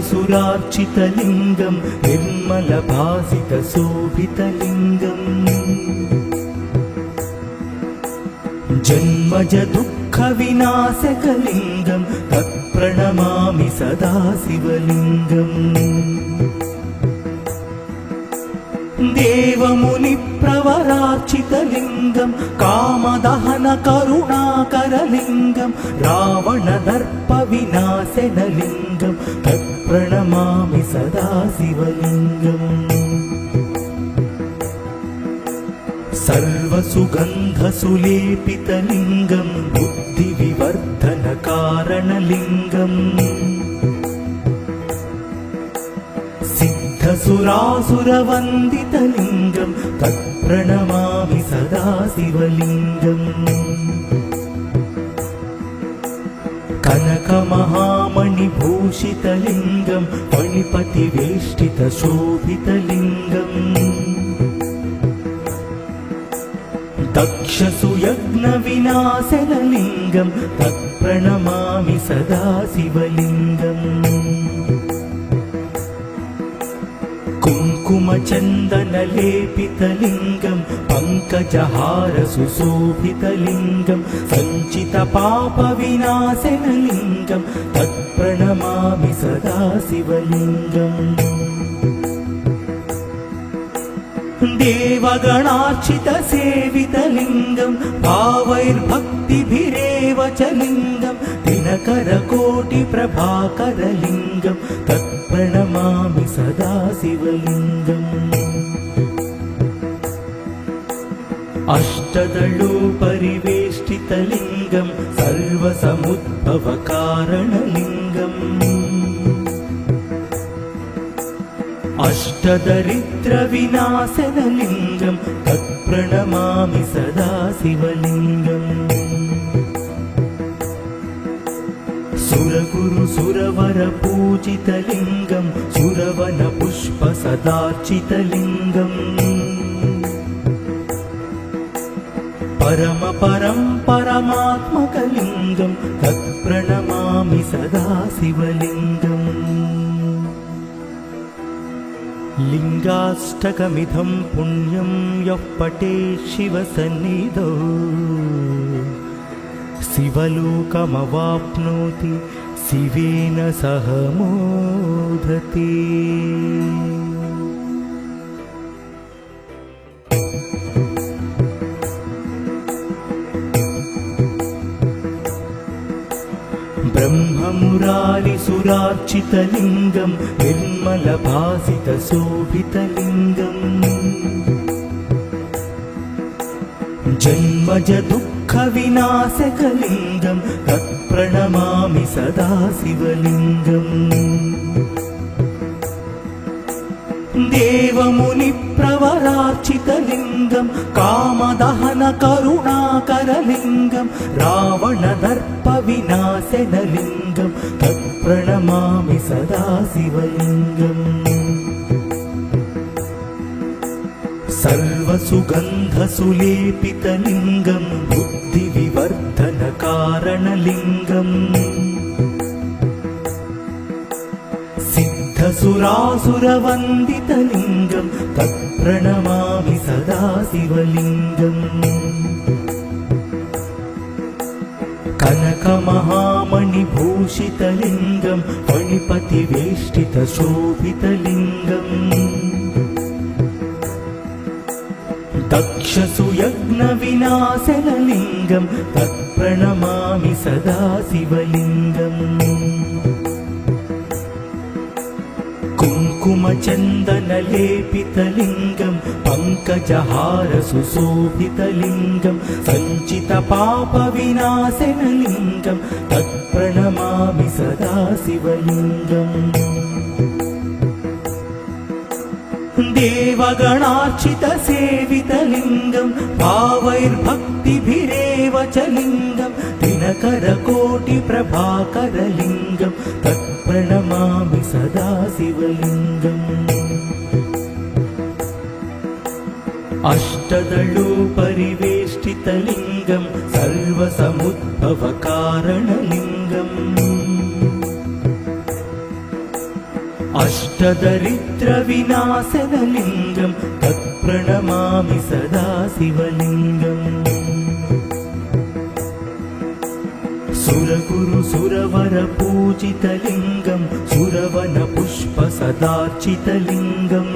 सुरार्चितलिङ्गं निर्मलभासितशोभितलिङ्गम् जन्मज दुःखविनाशकलिङ्गं तत्प्रणमामि सदा शिवलिङ्गम् देवमुनिप्रवरार्चितलिङ्गं कामदहनकरुणाकरलिङ्गं रावणदर्पविनाशनलिङ्गं तत्प्रणमामि सदा शिवलिङ्गम् सर्वसुगन्धसुलेपितलिङ्गं बुद्धिविवर्धनकारणलिङ्गम् सिद्धसुरासुरवन्दितलिङ्गं तत्प्रणमामि सदा शिवलिङ्गम् कनकमहामणिभूषितलिङ्गं फणिपतिवेष्टितशोभितलिङ्गम् दक्षसुयज्ञविनाशनलिङ्गं तत्प्रणमामि सदा शिवलिङ्गम् कुङ्कुमचन्दनलेपितलिङ्गं पङ्कजहारसुशोभितलिङ्गं सञ्चितपापविनाशनलिङ्गं तत्प्रणमामि सदा शिवलिङ्गम् देवगणार्चितसेवितलिङ्गं भावैर्भक्तिभिरेव च लिङ्गं दिनकरकोटिप्रभाकरलिङ्गं तत्प्रणमामि सदा शिवलिङ्गम् अष्टदलोपरिवेष्टितलिङ्गं सर्वसमुद्भवकारणलिङ्गम् अष्टदरिद्रविनाशनलिङ्गं तत्प्रणमामि सदा शिवलिङ्गम् सुरगुरुसुरवरपूजितलिङ्गं सुरवनपुष्पसदार्चितलिङ्गम् परमात्मकलिङ्गं तत्प्रणमामि सदा शिवलिङ्गम् लिङ्गाष्टकमिदं पुण्यं यः पठेत् शिवसन्निधौ शिवलोकमवाप्नोति शिवेन सह मोदते। ब्रह्ममुरारिसुरार्चितलिङ्गं निर्मलभासितशोभितलिङ्गम् जन्मज दुःखविनाशकलिङ्गं तत्प्रणमामि सदा शिवलिङ्गम् देवमुनिप्रवरार्चितलिङ्गं कामदहनकरुणाकरलिङ्गं रावणदर्पविनाशनलिङ्गं तत्प्रणमामि सदा शिवलिङ्गम् सर्वसुगन्धसुलेपितलिङ्गं बुद्धिविवर्धनकारणलिङ्गम् सिद्धसुरासुरवन्दितलिङ्गं तत्प्रणमामि सदा शिवलिङ्गम् कनकमहामणिभूषितलिङ्गं फणिपतिवेष्टितशोभितलिङ्गम् दक्षसुयज्ञविनाशनलिङ्गं तत्प्रणमामि सदा शिवलिङ्गम् कुङ्कुमचन्दनलेपितलिङ्गं पङ्कजहारसुशोभितलिङ्गं सञ्चितपापविनाशनलिङ्गं तत्प्रणमामि सदा शिवलिङ्गम् देवगणार्चितसेवितलिङ्गं भावैर्भक्तिभिरेव च लिङ्गं दिनकरकोटिप्रभाकरलिङ्गं तत्प्रणमामि सदा शिवलिङ्गम् अष्टदलोपरिवेष्टितलिङ्गं सर्वसमुद्भवकारणलिङ्गम् अष्टदरिद्रविनाशनलिङ्गं तत्प्रणमामि सदा शिवलिङ्गम् सुरगुरु सुरवर पूजितलिङ्गं सुरवन पुष्प सदार्चितलिङ्गम्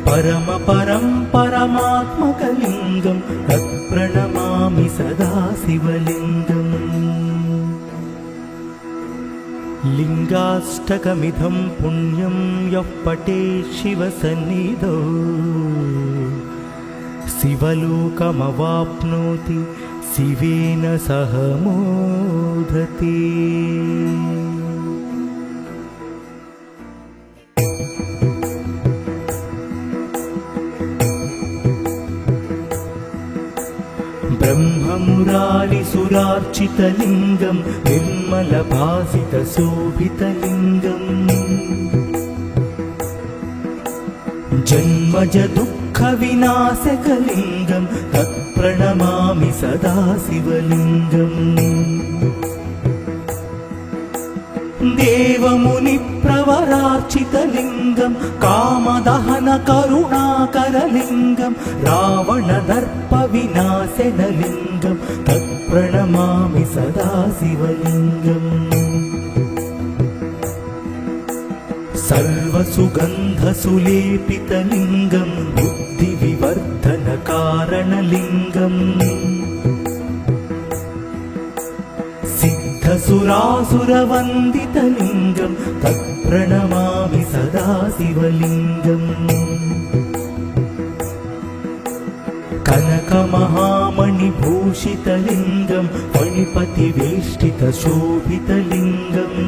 परम परं परमात्मकलिङ्गं तत्प्रणमामि सदा शिवलिङ्गम् लिङ्गाष्टकमिदं पुण्यं यः पठेत् शिवसन्निधौ शिवलोकमवाप्नोति शिवेन सह मोदते। ब्रह्ममुरारिसुरार्चितलिङ्गं निर्मलभासितशोभितलिङ्गम् जन्मज दुःखविनाशकलिङ्गं तत्प्रणमामि सदा शिवलिङ्गम् देवमुनिप्रवरार्चितलिङ्गं कामदहनकरुणाकरलिङ्गं रावणदर्पविनाशनलिङ्गं तत्प्रणमामि सदा शिवलिङ्गम् सर्वसुगन्धसुलेपितलिङ्गं बुद्धिविवर्धनकारणलिङ्गम् सिद्धसुरासुरवन्दितलिङ्गं तत्प्रणमामि सदा शिवलिङ्गम् कनकमहामणिभूषितलिङ्गं फणिपतिवेष्टितशोभितलिङ्गम्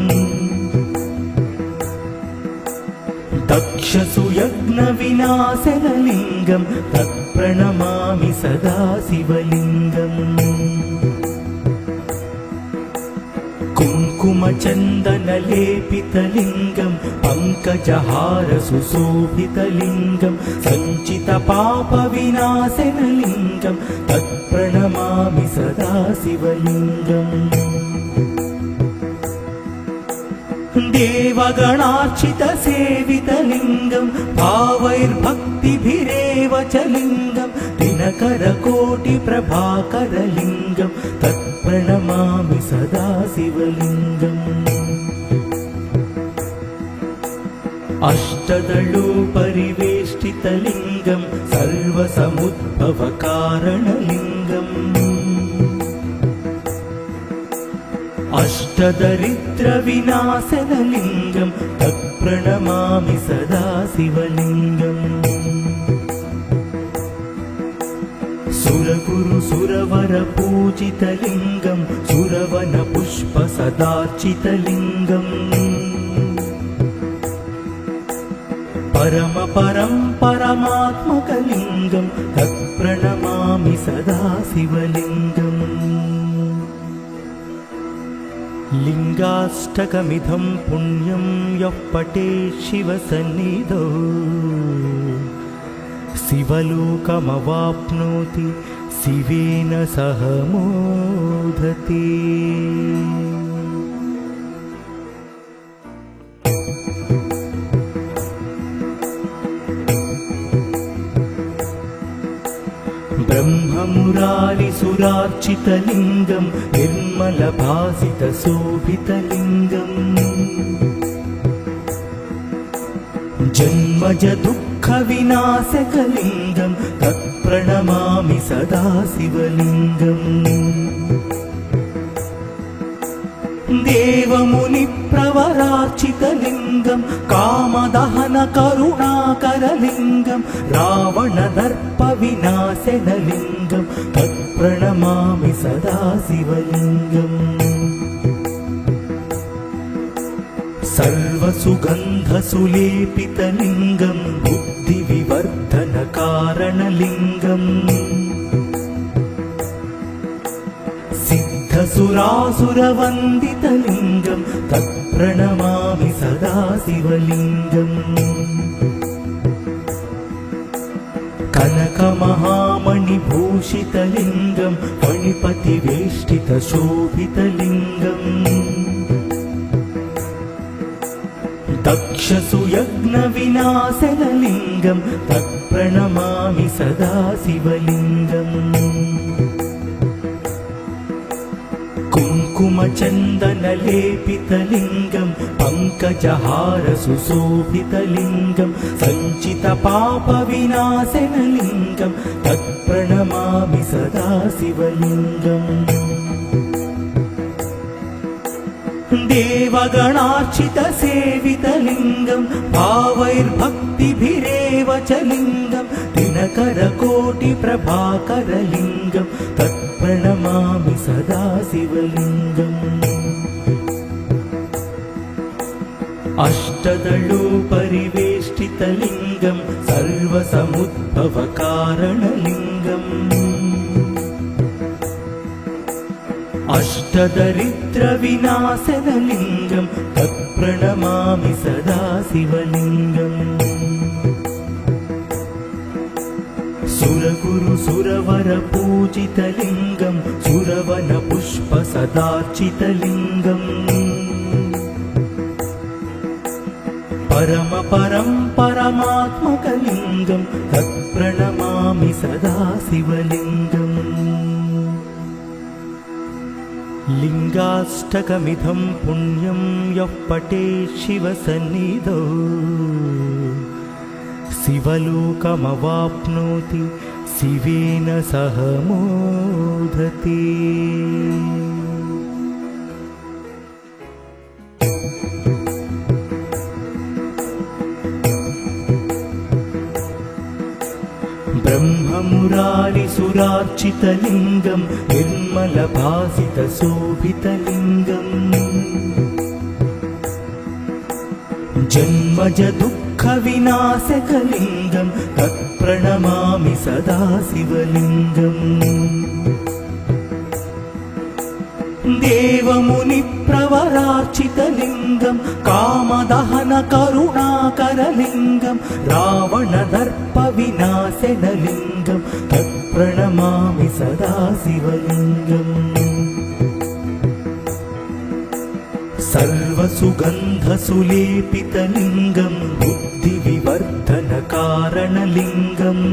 दक्षसुयज्ञविनाशनलिङ्गं तत्प्रणमामि सदा शिवलिङ्गम् कुङ्कुमचन्दनलेपितलिङ्गं पङ्कजहारसुशोभितलिङ्गं सञ्चितपापविनाशनलिङ्गं तत्प्रणमामि सदा शिवलिङ्गम् देवगणार्चितसेवितलिङ्गं भावैर्भक्तिभिरेव च लिङ्गं दिनकरकोटिप्रभाकरलिङ्गं तत्प्रणमामि सदा शिवलिङ्गम् अष्टदलोपरिवेष्टितलिङ्गं सर्वसमुद्भवकारणलिङ्गम् अष्टदरिद्रविनाशनलिङ्गं तत्प्रणमामि सदा शिवलिङ्गम् सुरगुरु सुरवर पूजितलिङ्गं सुरवन पुष्प सदार्चितलिङ्गम् परम परं परमात्मकलिङ्गं तत्प्रणमामि सदा शिवलिङ्गम् लिङ्गाष्टकमिदं पुण्यं यः पठेत् शिवसन्निधौ शिवलोकमवाप्नोति शिवेन सह मोदते। ब्रह्ममुरारिसुरार्चितलिङ्गं निर्मलभासितशोभितलिङ्गम् जन्मज दुःखविनाशकलिङ्गं तत्प्रणमामि सदा शिवलिङ्गम् देवमुनिप्रवरार्चितलिङ्गं कामदहनकरुणाकरलिङ्गं रावणदर्पविनाशनलिङ्गं तत्प्रणमामि सदा शिवलिङ्गम् सर्वसुगन्धसुलेपितलिङ्गं बुद्धिविवर्धनकारणलिङ्गम् सिद्धसुरासुरवन्दितलिङ्गं तत्प्रणमामि सदा शिवलिङ्गम् कनकमहामणिभूषितलिङ्गं फणिपतिवेष्टितशोभितलिङ्गम् दक्षसुयज्ञविनाशनलिङ्गं तत्प्रणमामि सदा शिवलिङ्गम् कुङ्कुमचन्दनलेपितलिङ्गं पङ्कजहारसुशोभितलिङ्गं सञ्चितपापविनाशनलिङ्गं तत्प्रणमामि सदा शिवलिङ्गम् देवगणार्चितसेवितलिङ्गं भावैर्भक्तिभिरेव च लिङ्गं दिनकरकोटिप्रभाकरलिङ्गं तत्प्रणमामि सदा शिवलिङ्गम् अष्टदलोपरिवेष्टितलिङ्गं सर्वसमुद्भवकारणलिङ्गम् अष्टदरिद्रविनाशनलिङ्गं तत्प्रणमामि सदा शिवलिङ्गम् सुरगुरुसुरवरपूजितलिङ्गं सुरवनपुष्पसदार्चितलिङ्गम् परमात्मकलिङ्गं तत्प्रणमामि सदा शिवलिङ्गम् लिङ्गाष्टकमिदं पुण्यं यः पठेत् शिवसन्निधौ शिवलोकमवाप्नोति शिवेन सह मोदते। ब्रह्ममुरारिसुरार्चितलिङ्गं निर्मलभासितशोभितलिङ्गम् जन्मजदुःखविनाशकलिङ्गं तत्प्रणमामि सदा शिवलिङ्गम् देवमुनिप्रवरार्चितलिङ्गं कामदहनकरुणाकरलिङ्गं रावणदर्पविनाशनलिङ्गं तत्प्रणमामि सदा शिवलिङ्गम् सर्वसुगन्धसुलेपितलिङ्गं बुद्धिविवर्धनकारणलिङ्गम्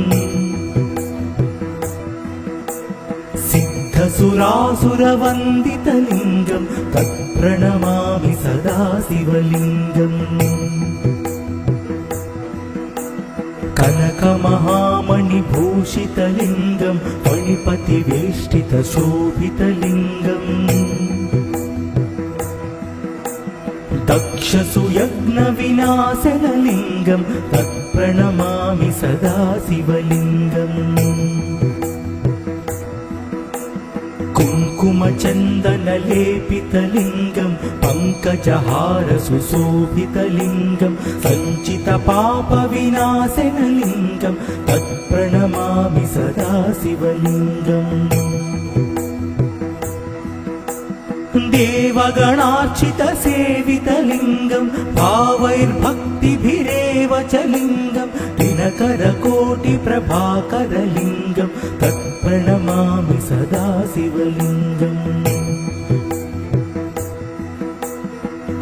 सिद्धसुरासुरवन्दितलिङ्गं तत्प्रणमामि सदा शिवलिङ्गम् कनकमहामणिभूषितलिङ्गं फणिपतिवेष्टितशोभितलिङ्गम् दक्षसुयज्ञविनाशनलिङ्गं तत्प्रणमामि सदा शिवलिङ्गम् कुङ्कुमचन्दनलेपितलिङ्गं पङ्कजहारसुशोभितलिङ्गं सञ्चितपापविनाशनलिङ्गं तत्प्रणमामि सदा शिवलिङ्गम् देवगणार्चितसेवितलिङ्गं भावैर्भक्तिभिरेव च लिङ्गं दिनकरकोटिप्रभाकरलिङ्गं तत्प्रणमामि सदा शिवलिङ्गम्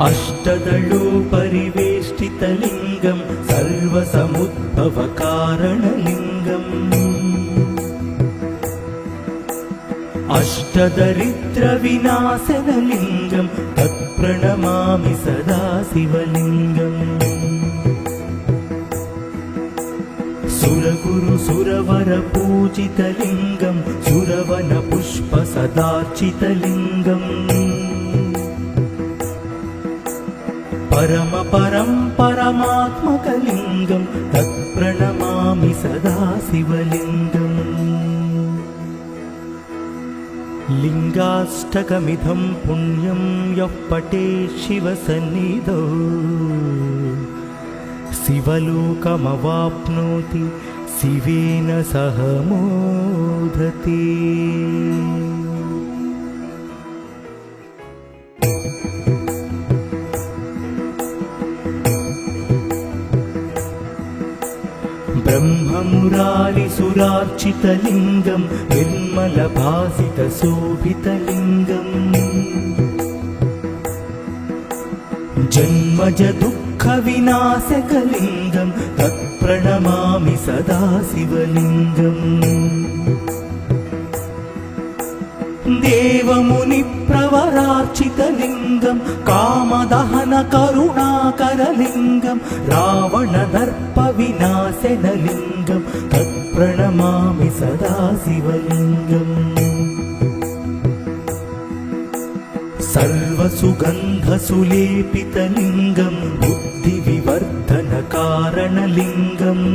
अष्टदलोपरिवेष्टितलिङ्गं सर्वसमुद्भवकारणलिङ्गम् अष्टदरिद्रविनाशनलिङ्गं तत्प्रणमामि सदा शिवलिङ्गम् सुरगुरुसुरवरपूजितलिङ्गं सुरवनपुष्पसदार्चितलिङ्गम् परमात्मकलिङ्गं तत्प्रणमामि सदा शिवलिङ्गम् लिङ्गाष्टकमिदं पुण्यं यः पठेत् शिवसन्निधौ शिवलोकमवाप्नोति शिवेन सह मोदते। ब्रह्ममुरारिसुरार्चितलिङ्गं निर्मलभासितशोभितलिङ्गम् जन्मजदुःख दुःखविनाशकलिङ्गं तत्प्रणमामि सदा शिवलिङ्गम् देवमुनिप्रवरार्चितलिङ्गं कामदहनकरुणाकरलिङ्गं रावणदर्पविनाशनलिङ्गं तत्प्रणमामि सदा शिवलिङ्गम् सर्वसुगन्धसुलेपितलिङ्गं बुद्धिविवर्धनकारणलिङ्गम्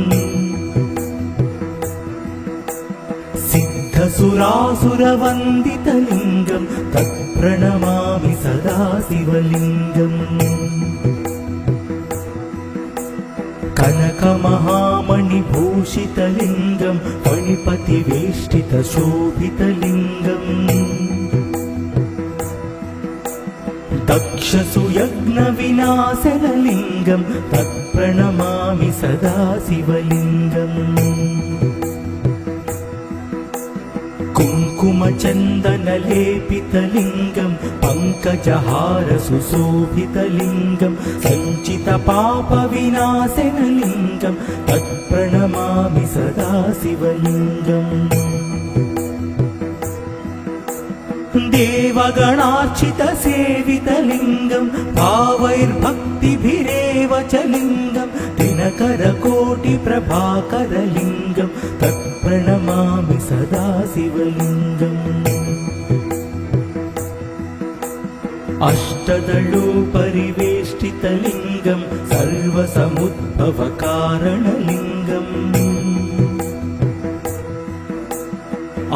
सिद्धसुरासुरवन्दितलिङ्गं तत्प्रणमामि सदा शिवलिङ्गम् कनकमहामणिभूषितलिङ्गं फणिपतिवेष्टितशोभितलिङ्गम् दक्षसुयज्ञविनाशनलिङ्गं तत्प्रणमामि सदा शिवलिङ्गम् कुङ्कुमचन्दनलेपितलिङ्गं पङ्कजहारसुशोभितलिङ्गं सञ्चितपापविनाशनलिङ्गं तत्प्रणमामि सदा शिवलिङ्गम् देवगणार्चितसेवितलिङ्गं भावैर्भक्तिभिरेव च लिङ्गं दिनकरकोटिप्रभाकरलिङ्गं तत्प्रणमामि सदा शिवलिङ्गम् अष्टदलोपरिवेष्टितलिङ्गं सर्वसमुद्भवकारणलिङ्गम्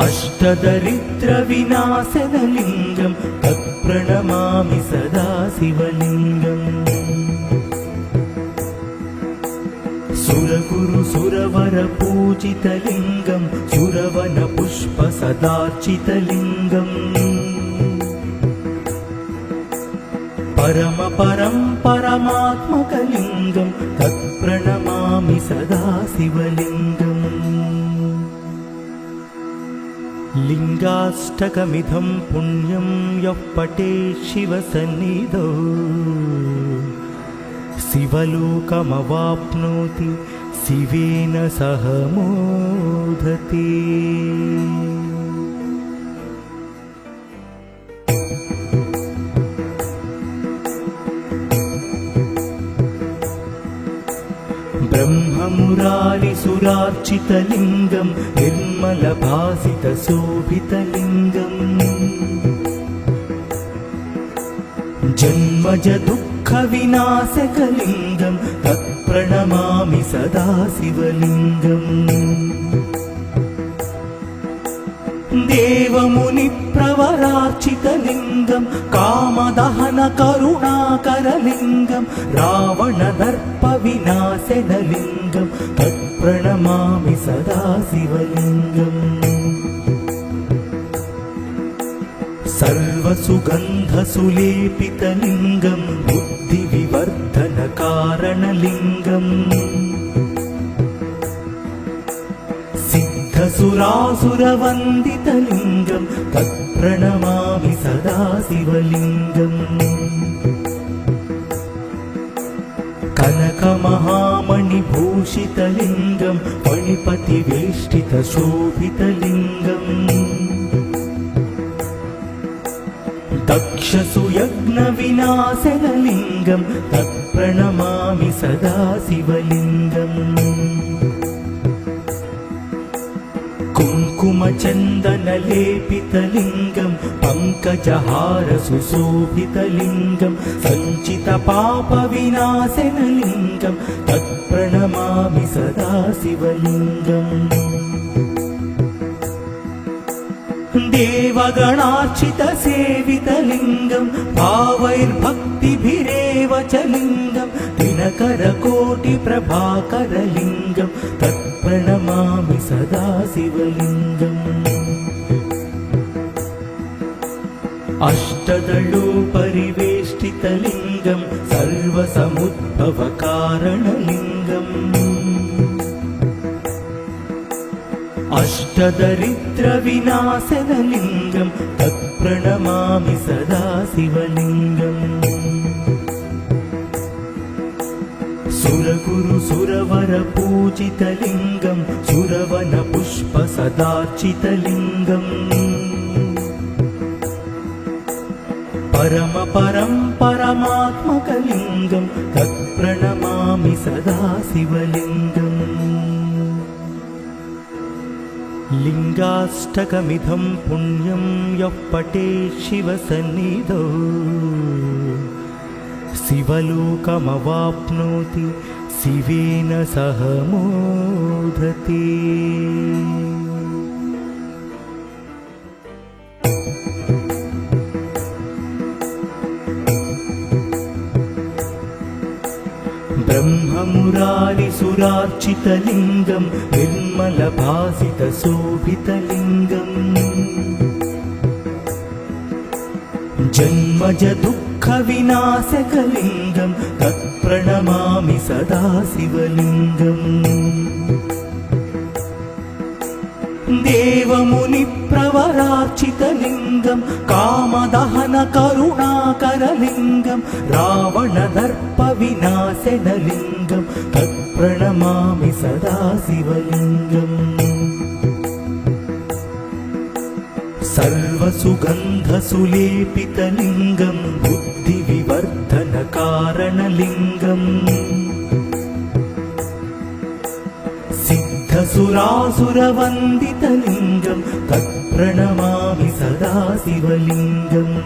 अष्टदरिद्रविनाशनलिङ्गं तत्प्रणमामि सदा शिवलिङ्गम् सुरगुरुसुरवरपूजितलिङ्गं सुरवनपुष्पसदार्चितलिङ्गम् परमात्मकलिङ्गं तत्प्रणमामि सदा शिवलिङ्गम् लिङ्गाष्टकमिदं पुण्यं यः पठेत् शिवसन्निधौ शिवलोकमवाप्नोति शिवेन सह मोदते। ब्रह्ममुरारिसुरार्चितलिङ्गं निर्मलभासितशोभितलिङ्गम् जन्मजदुःखविनाशकलिङ्गं तत्प्रणमामि सदा शिवलिङ्गम् देवमुनिप्रवरार्चितलिङ्गं कामदहनकरुणाकरलिङ्गं रावणदर्पविनाशनलिङ्गं तत्प्रणमामि सदा शिवलिङ्गम् सर्वसुगन्धसुलेपितलिङ्गं बुद्धिविवर्धनकारणलिङ्गम् सिद्धसुरासुरवन्दितलिङ्गं तत्प्रणमामि सदा शिवलिङ्गम् कनकमहामणिभूषितलिङ्गं फणिपतिवेष्टितशोभितलिङ्गम् दक्षसुयज्ञविनाशनलिङ्गं तत्प्रणमामि सदा शिवलिङ्गम् कुङ्कुमचन्दनलेपितलिङ्गं पङ्कजहारसुशोभितलिङ्गं सञ्चितपापविनाशनलिङ्गं तत्प्रणमामि सदा शिवलिङ्गम् देवगणार्चितसेवितलिङ्गं भावैर्भक्तिभिरेव च लिङ्गं दिनकरकोटिप्रभाकरलिङ्गं तत्प्रणमामि सदा शिवलिङ्गम् अष्टदलोपरिवेष्टितलिङ्गं सर्वसमुद्भवकारणलिङ्गम् अष्टदरिद्रविनाशनलिङ्गं तत्प्रणमामि सदा शिवलिङ्गम् सुरवरपूजितलिङ्गं सुरवनपुष्पसदार्चितलिङ्गम् परमपरं परमात्मकलिङ्गं तत्प्रणमामि सदा शिवलिङ्गम् लिङ्गाष्टकमिदं पुण्यं यः पठेत् शिवसन्निधौ शिवलोकमवाप्नोति शिवेन सह मोदते। ब्रह्ममुरारिसुरार्चितलिङ्गं निर्मलभासितशोभितलिङ्गम् जन्मज दुःखविनाशकलिङ्गं तत्प्रणमामि सदा शिवलिङ्गम् देवमुनिप्रवरार्चितलिङ्गं कामदहनकरुणाकरलिङ्गं रावणदर्पविनाशनलिङ्गं तत्प्रणमामि सदा शिवलिङ्गम् सर्वसुगन्धसुलेपितलिङ्गं बुद्धिविवर्धनकारणलिङ्गम् सिद्धसुरासुरवन्दितलिङ्गं तत्प्रणमामि सदा शिवलिङ्गम्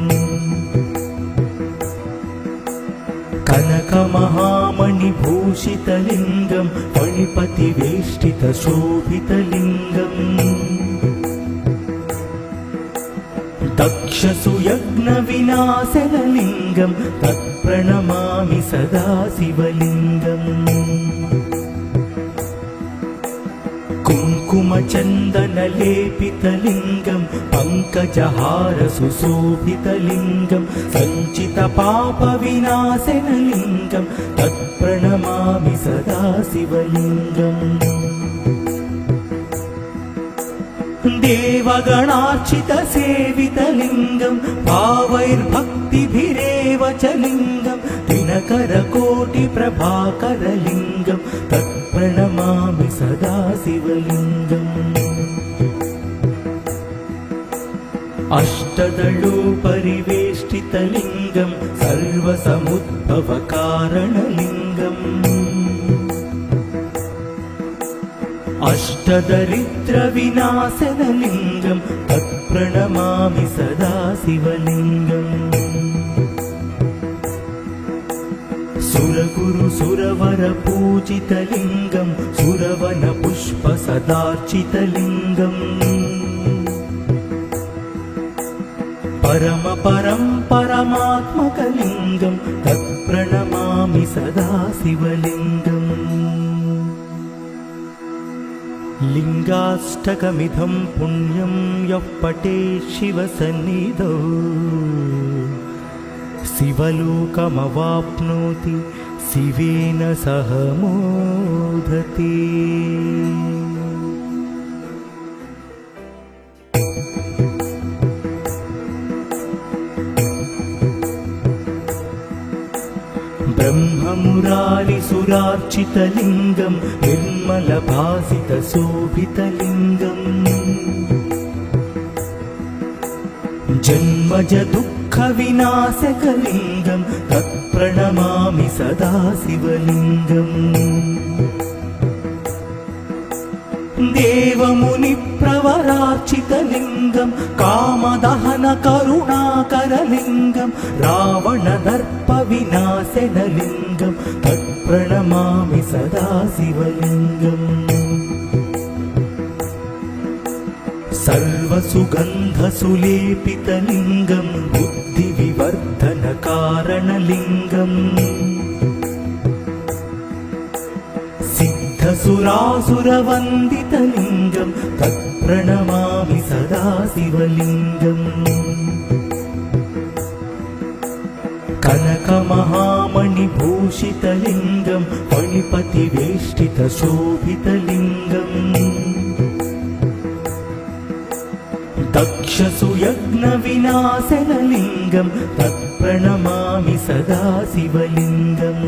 कनकमहामणिभूषितलिङ्गं फणिपतिवेष्टितशोभितलिङ्गम् दक्षसुयज्ञविनाशनलिङ्गं तत्प्रणमामि सदा शिवलिङ्गम् कुङ्कुमचन्दनलेपितलिङ्गं पङ्कजहारसुशोभितलिङ्गं सञ्चितपापविनाशनलिङ्गं तत्प्रणमामि सदा शिवलिङ्गम् देवगणार्चितसेवितलिङ्गं भावैर्भक्तिभिरेव च लिङ्गं दिनकरकोटिप्रभाकरलिङ्गं तत्प्रणमामि सदा शिवलिङ्गम् अष्टदलोपरिवेष्टितलिङ्गं सर्वसमुद्भवकारणलिङ्गम् अष्टदरिद्रविनाशनलिङ्गं तत्प्रणमामि सदा शिवलिङ्गम् सुरगुरुसुरवरपूजितलिङ्गं सुरवनपुष्पसदार्चितलिङ्गम् परमपरं परमात्मकलिङ्गं तत्प्रणमामि सदा शिवलिङ्गम् लिङ्गाष्टकमिदं पुण्यं यः पठेत् शिवसन्निधौ शिवलोकमवाप्नोति शिवेन सह मोदते। ब्रह्ममुरारिसुरार्चितलिङ्गं निर्मलभासितशोभितलिङ्गम् जन्मज दुःखविनाशकलिङ्गं तत्प्रणमामि सदा शिवलिङ्गम् देवमुनिप्रवरार्चितलिङ्गं कामदहनकरुणाकरलिङ्गं रावणदर्पविनाशनलिङ्गं तत्प्रणमामि सदा शिवलिङ्गम् सर्वसुगन्धसुलेपितलिङ्गं बुद्धिविवर्धनकारणलिङ्गम् सिद्धसुरासुरवन्दितलिङ्गं तत्प्रणमामि सदा शिवलिङ्गम् कनकमहामणिभूषितलिङ्गं फणिपतिवेष्टितशोभितलिङ्गम् दक्षसुयज्ञविनाशनलिङ्गं तत्प्रणमामि सदा शिवलिङ्गम्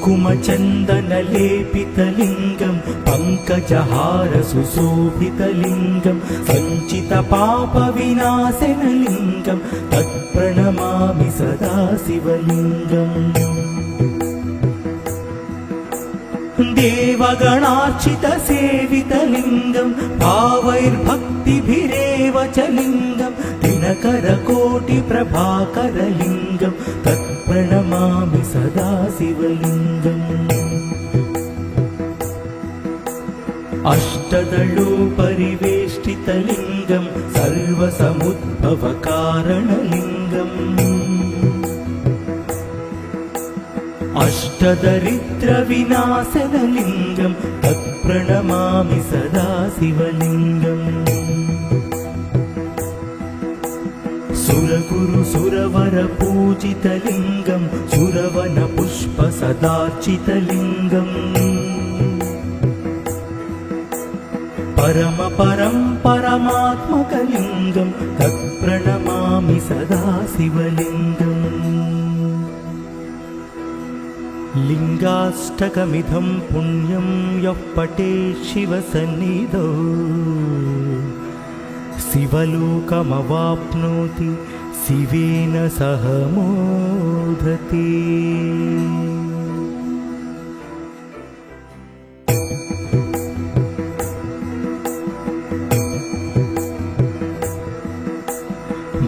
कुङ्कुमचन्दनलेपितलिङ्गं पङ्कजहारसुशोभितलिङ्गं सञ्चितपापविनाशनलिङ्गं तत्प्रणमामि सदा शिवलिङ्गम् देवगणार्चितसेवितलिङ्गं भावैर्भक्तिभिरेव च लिङ्गं दिनकरकोटिप्रभाकरलिङ्गं तत्प्रणमामि सदा शिवलिङ्गम् अष्टदलोपरिवेष्टितलिङ्गं सर्वसमुद्भवकारणलिङ्गम् अष्टदरिद्रविनाशनलिङ्गं तत्प्रणमामि सदा शिवलिङ्गम् सुरगुरुसुरवरपूजितलिङ्गं सुरवनपुष्पसदार्चितलिङ्गम् परमात्मकलिङ्गं तत्प्रणमामि सदा शिवलिङ्गम् लिङ्गाष्टकमिदं पुण्यं यः पठेत् शिवसन्निधौ शिवलोकमवाप्नोति शिवेन सह मोदते।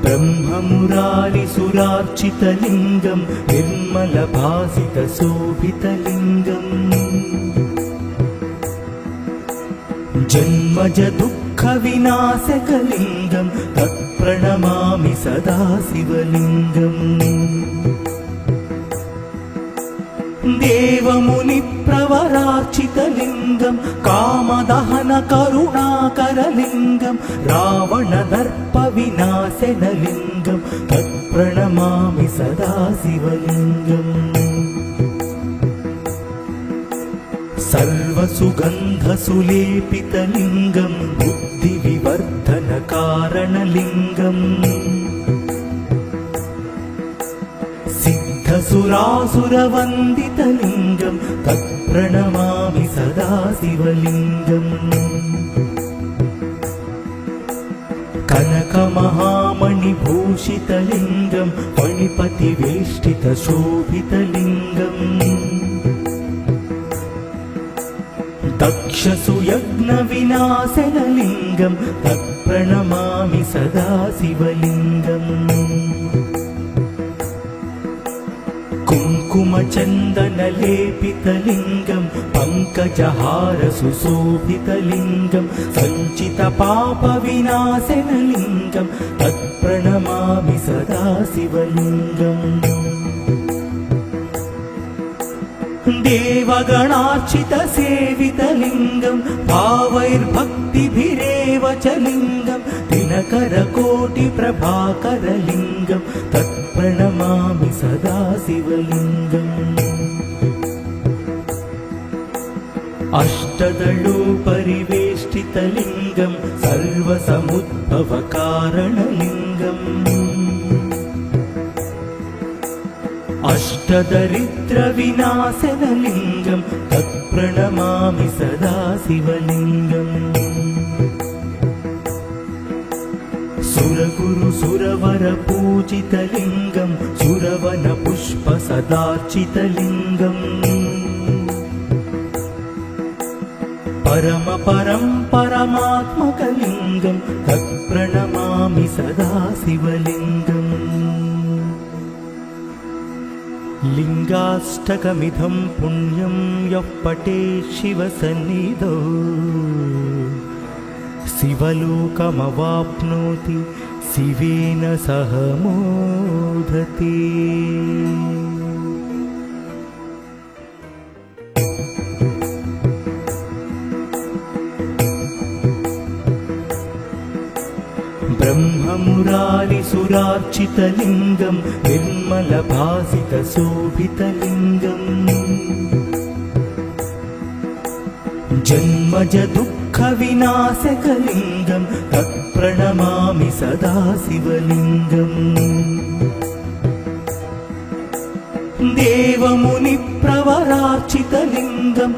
ब्रह्ममुरारिसुरार्चितलिङ्गं निर्मलभासितशोभितलिङ्गम् जन्मजदुःखविनाशकलिङ्गं तत्प्रणमामि सदा शिवलिङ्गम् देवमुनिप्रवरार्चितलिङ्गं कामदहनकरुणाकरलिङ्गं रावणदर्पविनाशनलिङ्गं तत्प्रणमामि सदा शिवलिङ्गम् सर्वसुगन्धसुलेपितलिङ्गं बुद्धिविवर्धनकारणलिङ्गम् सिद्धसुरासुरवन्दितलिङ्गं तत्प्रणमामि सदा शिवलिङ्गम् कनकमहामणिभूषितलिङ्गं फणिपतिवेष्टितशोभितलिङ्गम् दक्षसुयज्ञविनाशनलिङ्गं तत्प्रणमामि सदा शिवलिङ्गम् कुङ्कुमचन्दनलेपितलिङ्गं पङ्कजहारसुशोभितलिङ्गं सञ्चितपापविनाशनलिङ्गं तत्प्रणमामि सदा शिवलिङ्गम् देवगणार्चितसेवितलिङ्गं भावैर्भक्तिभिरेव च लिङ्गं दिनकरकोटिप्रभाकरलिङ्गं तत्प्रणमामि सदा शिवलिङ्गम् अष्टदलोपरिवेष्टितलिङ्गं सर्वसमुद्भवकारणलिङ्गम् अष्टदरिद्रविनाशनलिङ्गं तत्प्रणमामि सदा शिवलिङ्गम् सुरगुरुसुरवरपूजितलिङ्गं सुरवनपुष्पसदार्चितलिङ्गम् परमात्मकलिङ्गं तत्प्रणमामि सदा शिवलिङ्गम् लिङ्गाष्टकमिदं पुण्यं यः पठेत् शिवसन्निधौ शिवलोकमवाप्नोति शिवेन सह मोदते। ब्रह्ममुरारिसुरार्चितलिङ्गं निर्मलभासितशोभितलिङ्गम् जन्मजदुःखविनाशकलिङ्गं तत्प्रणमामि सदा शिवलिङ्गम् देवमुनिप्रवरार्चितलिङ्गम्